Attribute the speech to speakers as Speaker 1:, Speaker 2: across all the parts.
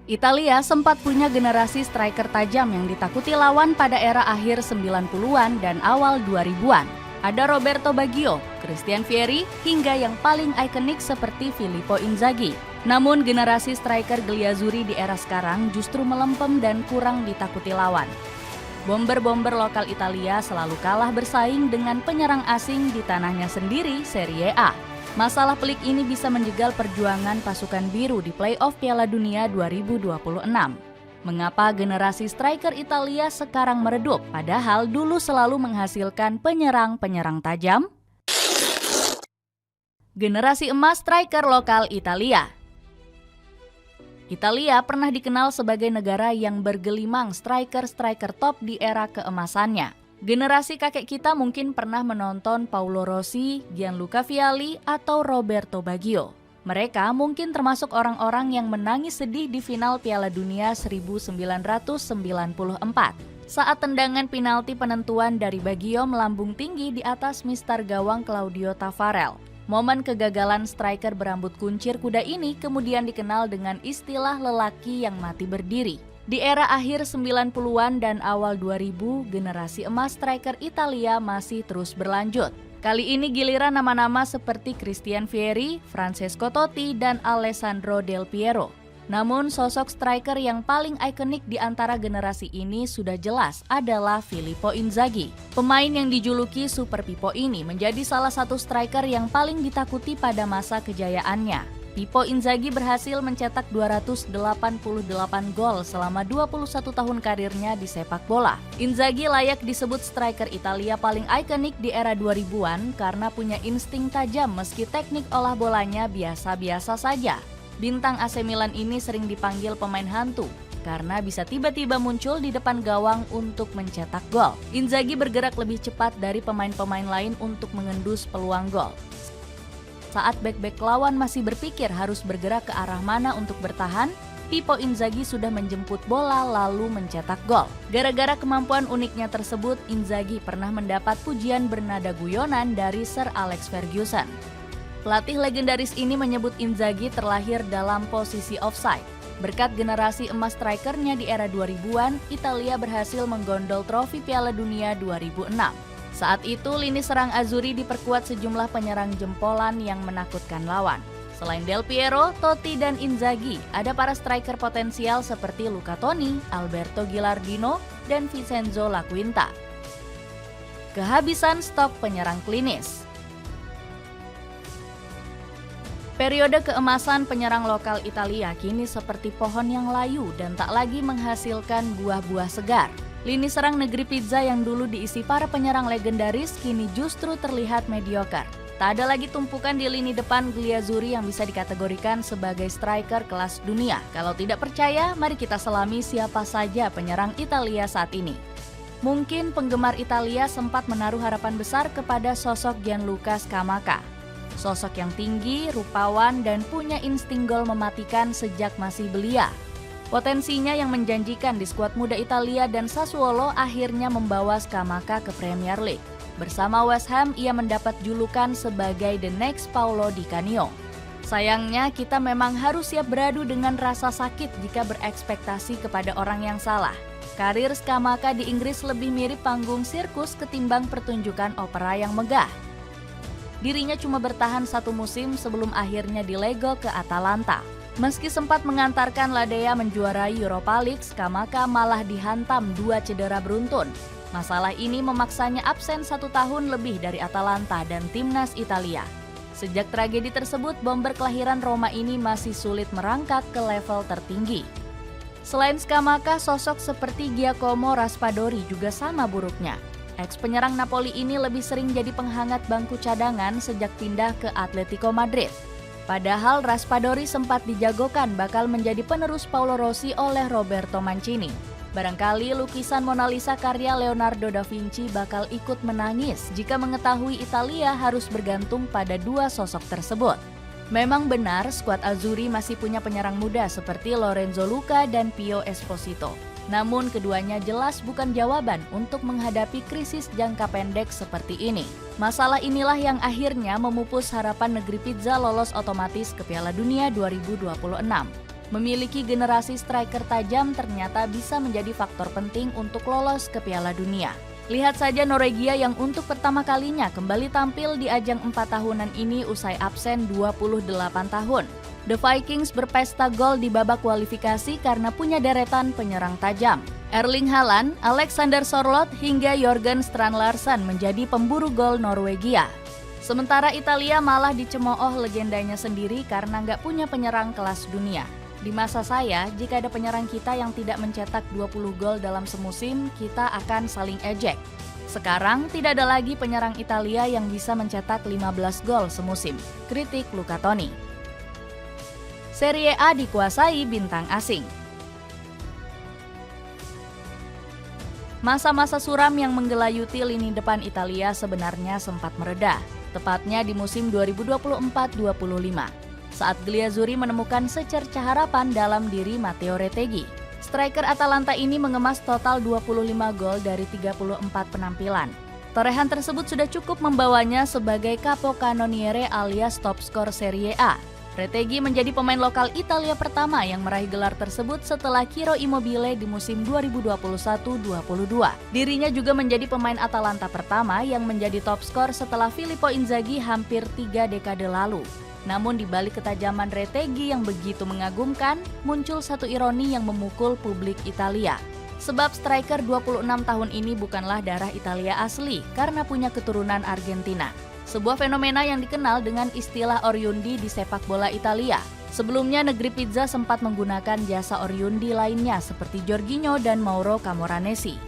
Speaker 1: Italia sempat punya generasi striker tajam yang ditakuti lawan pada era akhir 90-an dan awal 2000-an. Ada Roberto Baggio, Christian Vieri, hingga yang paling ikonik seperti Filippo Inzaghi. Namun generasi striker Gliazzurri di era sekarang justru melempem dan kurang ditakuti lawan. Bomber-bomber lokal Italia selalu kalah bersaing dengan penyerang asing di tanahnya sendiri, Serie A. Masalah pelik ini bisa menjegal perjuangan pasukan biru di play-off Piala Dunia 2026. Mengapa generasi striker Italia sekarang meredup, padahal dulu selalu menghasilkan penyerang-penyerang tajam? Generasi emas striker lokal Italia. Italia pernah dikenal sebagai negara yang bergelimang striker-striker top di era keemasannya. Generasi kakek kita mungkin pernah menonton Paolo Rossi, Gianluca Vialli, atau Roberto Baggio. Mereka mungkin termasuk orang-orang yang menangis sedih di final Piala Dunia 1994 saat tendangan penalti penentuan dari Baggio melambung tinggi di atas mister gawang Claudio Taffarel. Momen kegagalan striker berambut kuncir kuda ini kemudian dikenal dengan istilah lelaki yang mati berdiri. Di era akhir 90-an dan awal 2000, generasi emas striker Italia masih terus berlanjut. Kali ini giliran nama-nama seperti Christian Vieri, Francesco Totti, dan Alessandro Del Piero. Namun sosok striker yang paling ikonik di antara generasi ini sudah jelas adalah Filippo Inzaghi. Pemain yang dijuluki Super Pippo ini menjadi salah satu striker yang paling ditakuti pada masa kejayaannya. Pippo Inzaghi berhasil mencetak 288 gol selama 21 tahun karirnya di sepak bola. Inzaghi layak disebut striker Italia paling ikonik di era 2000-an karena punya insting tajam meski teknik olah bolanya biasa-biasa saja. Bintang AC Milan ini sering dipanggil pemain hantu karena bisa tiba-tiba muncul di depan gawang untuk mencetak gol. Inzaghi bergerak lebih cepat dari pemain-pemain lain untuk mengendus peluang gol. Saat bek-bek lawan masih berpikir harus bergerak ke arah mana untuk bertahan, Pippo Inzaghi sudah menjemput bola lalu mencetak gol. Gara-gara kemampuan uniknya tersebut, Inzaghi pernah mendapat pujian bernada guyonan dari Sir Alex Ferguson. Pelatih legendaris ini menyebut Inzaghi terlahir dalam posisi offside. Berkat generasi emas strikernya di era 2000-an, Italia berhasil menggondol trofi Piala Dunia 2006. Saat itu, lini serang Azzurri diperkuat sejumlah penyerang jempolan yang menakutkan lawan. Selain Del Piero, Totti, dan Inzaghi, ada para striker potensial seperti Luca Toni, Alberto Gilardino, dan Vincenzo La Quinta. Kehabisan stok penyerang klinis. Periode keemasan penyerang lokal Italia kini seperti pohon yang layu dan tak lagi menghasilkan buah-buah segar. Lini serang negeri pizza yang dulu diisi para penyerang legendaris kini justru terlihat mediocre. Tak ada lagi tumpukan di lini depan Gliazzurri yang bisa dikategorikan sebagai striker kelas dunia. Kalau tidak percaya, mari kita selami siapa saja penyerang Italia saat ini. Mungkin penggemar Italia sempat menaruh harapan besar kepada sosok Gianluca Scamacca. Sosok yang tinggi, rupawan, dan punya insting gol mematikan sejak masih belia. Potensinya yang menjanjikan di skuad muda Italia dan Sassuolo akhirnya membawa Scamacca ke Premier League. Bersama West Ham, ia mendapat julukan sebagai The Next Paolo Di Canio. Sayangnya, kita memang harus siap beradu dengan rasa sakit jika berekspektasi kepada orang yang salah. Karir Scamacca di Inggris lebih mirip panggung sirkus ketimbang pertunjukan opera yang megah. Dirinya cuma bertahan satu musim sebelum akhirnya dilego ke Atalanta. Meski sempat mengantarkan Ladea menjuarai Europa League, Scamacca malah dihantam 2 cedera beruntun. Masalah ini memaksanya absen 1 tahun lebih dari Atalanta dan timnas Italia. Sejak tragedi tersebut, bomber kelahiran Roma ini masih sulit merangkak ke level tertinggi. Selain Scamacca, sosok seperti Giacomo Raspadori juga sama buruknya. Ex penyerang Napoli ini lebih sering jadi penghangat bangku cadangan sejak pindah ke Atletico Madrid. Padahal Raspadori sempat dijagokan bakal menjadi penerus Paolo Rossi oleh Roberto Mancini. Barangkali lukisan Mona Lisa karya Leonardo da Vinci bakal ikut menangis jika mengetahui Italia harus bergantung pada 2 sosok tersebut. Memang benar skuad Azzurri masih punya penyerang muda seperti Lorenzo Luca dan Pio Esposito. Namun keduanya jelas bukan jawaban untuk menghadapi krisis jangka pendek seperti ini. Masalah inilah yang akhirnya memupus harapan negeri pizza lolos otomatis ke Piala Dunia 2026. Memiliki generasi striker tajam ternyata bisa menjadi faktor penting untuk lolos ke Piala Dunia. Lihat saja Norwegia yang untuk pertama kalinya kembali tampil di ajang 4 tahunan ini usai absen 28 tahun. The Vikings berpesta gol di babak kualifikasi karena punya deretan penyerang tajam. Erling Haaland, Alexander Sørloth hingga Jørgen Strand Larsen menjadi pemburu gol Norwegia. Sementara Italia malah dicemooh legendanya sendiri karena nggak punya penyerang kelas dunia. Di masa saya, jika ada penyerang kita yang tidak mencetak 20 gol dalam semusim, kita akan saling ejek. Sekarang, tidak ada lagi penyerang Italia yang bisa mencetak 15 gol semusim. Kritik Luca Toni. Serie A dikuasai bintang asing. Masa-masa suram yang menggelayuti lini depan Italia sebenarnya sempat mereda, tepatnya di musim 2024-25. Saat Glazuri menemukan secerca harapan dalam diri Matteo Retegui. Striker Atalanta ini mengemas total 25 gol dari 34 penampilan. Torehan tersebut sudah cukup membawanya sebagai capocannoniere alias top skor Serie A. Retegui menjadi pemain lokal Italia pertama yang meraih gelar tersebut setelah Ciro Immobile di musim 2021-22. Dirinya juga menjadi pemain Atalanta pertama yang menjadi top skor setelah Filippo Inzaghi hampir 3 dekade lalu. Namun di balik ketajaman Retegui yang begitu mengagumkan, muncul satu ironi yang memukul publik Italia. Sebab striker 26 tahun ini bukanlah darah Italia asli karena punya keturunan Argentina. Sebuah fenomena yang dikenal dengan istilah Oriundi di sepak bola Italia. Sebelumnya negeri pizza sempat menggunakan jasa Oriundi lainnya seperti Jorginho dan Mauro Camoranesi.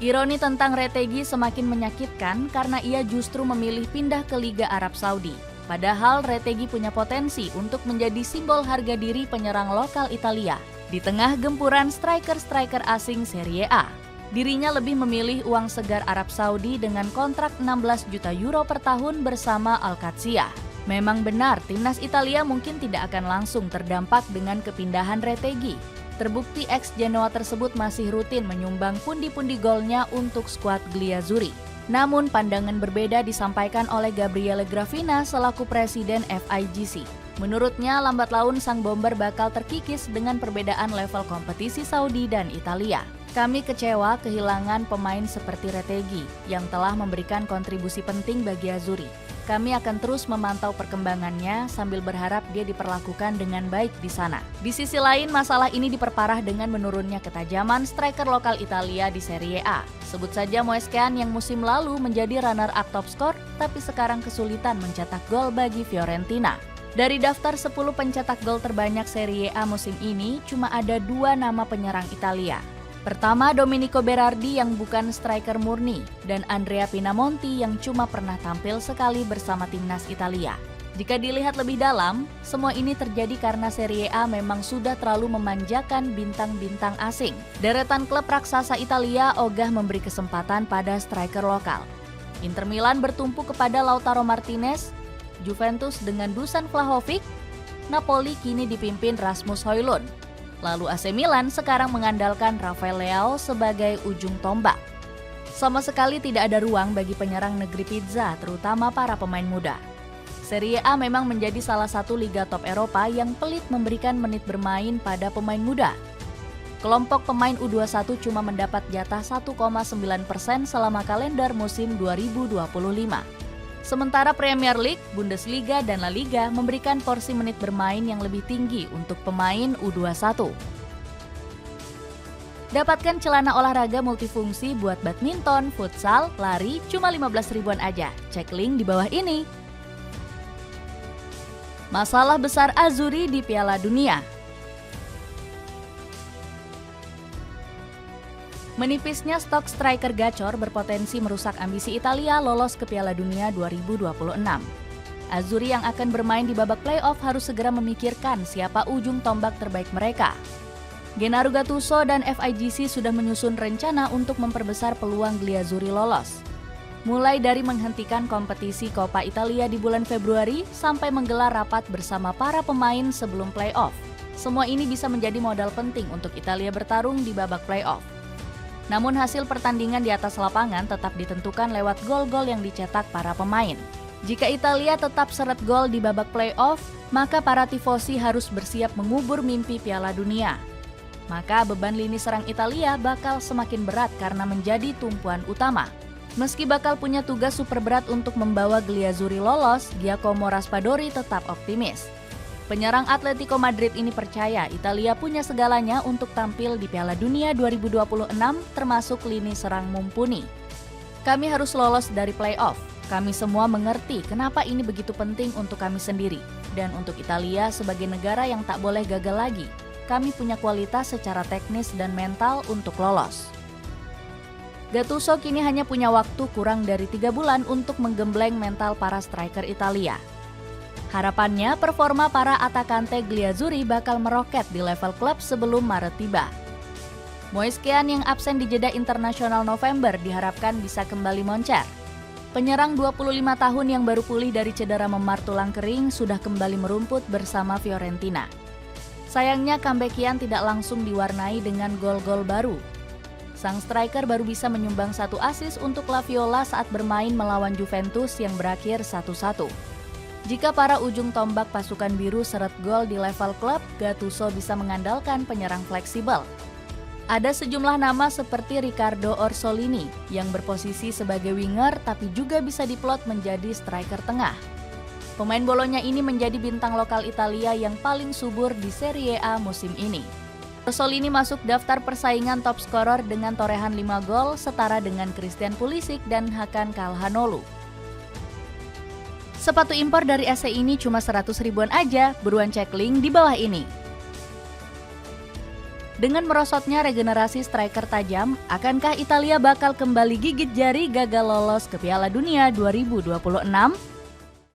Speaker 1: Ironi tentang Retegui semakin menyakitkan karena ia justru memilih pindah ke Liga Arab Saudi. Padahal Retegui punya potensi untuk menjadi simbol harga diri penyerang lokal Italia di tengah gempuran striker-striker asing Serie A. Dirinya lebih memilih uang segar Arab Saudi dengan kontrak 16 juta euro per tahun bersama Al-Qadsiah. Memang benar, timnas Italia mungkin tidak akan langsung terdampak dengan kepindahan Retegui. Terbukti ex-Genoa tersebut masih rutin menyumbang pundi-pundi golnya untuk skuad Glazuri. Namun pandangan berbeda disampaikan oleh Gabriele Gravina selaku presiden FIGC. Menurutnya lambat laun sang bomber bakal terkikis dengan perbedaan level kompetisi Saudi dan Italia. Kami kecewa kehilangan pemain seperti Retegui yang telah memberikan kontribusi penting bagi Azzurri. Kami akan terus memantau perkembangannya sambil berharap dia diperlakukan dengan baik di sana. Di sisi lain, masalah ini diperparah dengan menurunnya ketajaman striker lokal Italia di Serie A. Sebut saja Moeskean yang musim lalu menjadi runner-up top skor, tapi sekarang kesulitan mencetak gol bagi Fiorentina. Dari daftar 10 pencetak gol terbanyak Serie A musim ini, cuma ada 2 nama penyerang Italia. Pertama, Domenico Berardi yang bukan striker murni, dan Andrea Pinamonti yang cuma pernah tampil sekali bersama timnas Italia. Jika dilihat lebih dalam, semua ini terjadi karena Serie A memang sudah terlalu memanjakan bintang-bintang asing. Deretan klub raksasa Italia ogah memberi kesempatan pada striker lokal. Inter Milan bertumpu kepada Lautaro Martinez, Juventus dengan Dusan Vlahovic, Napoli kini dipimpin Rasmus Højlund. Lalu AC Milan sekarang mengandalkan Rafael Leao sebagai ujung tombak. Sama sekali tidak ada ruang bagi penyerang negeri pizza, terutama para pemain muda. Serie A memang menjadi salah satu liga top Eropa yang pelit memberikan menit bermain pada pemain muda. Kelompok pemain U21 cuma mendapat jatah 1,9% selama kalender musim 2025. Sementara Premier League, Bundesliga, dan La Liga memberikan porsi menit bermain yang lebih tinggi untuk pemain U21. Dapatkan celana olahraga multifungsi buat badminton, futsal, lari, cuma 15 ribuan aja. Cek link di bawah ini. Masalah besar Azzurri di Piala Dunia. Menipisnya stok striker gacor berpotensi merusak ambisi Italia lolos ke Piala Dunia 2026. Azzurri yang akan bermain di babak playoff harus segera memikirkan siapa ujung tombak terbaik mereka. Gennaro Gattuso dan FIGC sudah menyusun rencana untuk memperbesar peluang Glazuri lolos. Mulai dari menghentikan kompetisi Coppa Italia di bulan Februari sampai menggelar rapat bersama para pemain sebelum playoff. Semua ini bisa menjadi modal penting untuk Italia bertarung di babak playoff. Namun hasil pertandingan di atas lapangan tetap ditentukan lewat gol-gol yang dicetak para pemain. Jika Italia tetap seret gol di babak play-off, maka para tifosi harus bersiap mengubur mimpi Piala Dunia. Maka beban lini serang Italia bakal semakin berat karena menjadi tumpuan utama. Meski bakal punya tugas super berat untuk membawa Glazuri lolos, Giacomo Raspadori tetap optimis. Penyerang Atletico Madrid ini percaya Italia punya segalanya untuk tampil di Piala Dunia 2026 termasuk lini serang mumpuni. Kami harus lolos dari play-off. Kami semua mengerti kenapa ini begitu penting untuk kami sendiri. Dan untuk Italia sebagai negara yang tak boleh gagal lagi, kami punya kualitas secara teknis dan mental untuk lolos. Gattuso kini hanya punya waktu kurang dari 3 bulan untuk menggembleng mental para striker Italia. Harapannya, performa para atakante Glazuri bakal meroket di level klub sebelum Maret tiba. Moise Kean yang absen di jeda internasional November diharapkan bisa kembali moncer. Penyerang 25 tahun yang baru pulih dari cedera memar tulang kering sudah kembali merumput bersama Fiorentina. Sayangnya comeback Kean tidak langsung diwarnai dengan gol-gol baru. Sang striker baru bisa menyumbang 1 assist untuk La Viola saat bermain melawan Juventus yang berakhir 1-1. Jika para ujung tombak pasukan biru seret gol di level klub, Gattuso bisa mengandalkan penyerang fleksibel. Ada sejumlah nama seperti Riccardo Orsolini yang berposisi sebagai winger tapi juga bisa diplot menjadi striker tengah. Pemain Bolonya ini menjadi bintang lokal Italia yang paling subur di Serie A musim ini. Orsolini masuk daftar persaingan top scorer dengan torehan 5 gol setara dengan Christian Pulisic dan Hakan Calhanoglu. Sepatu impor dari AC ini cuma 100 ribuan aja, buruan cek link di bawah ini. Dengan merosotnya regenerasi striker tajam, akankah Italia bakal kembali gigit jari gagal lolos ke Piala Dunia 2026?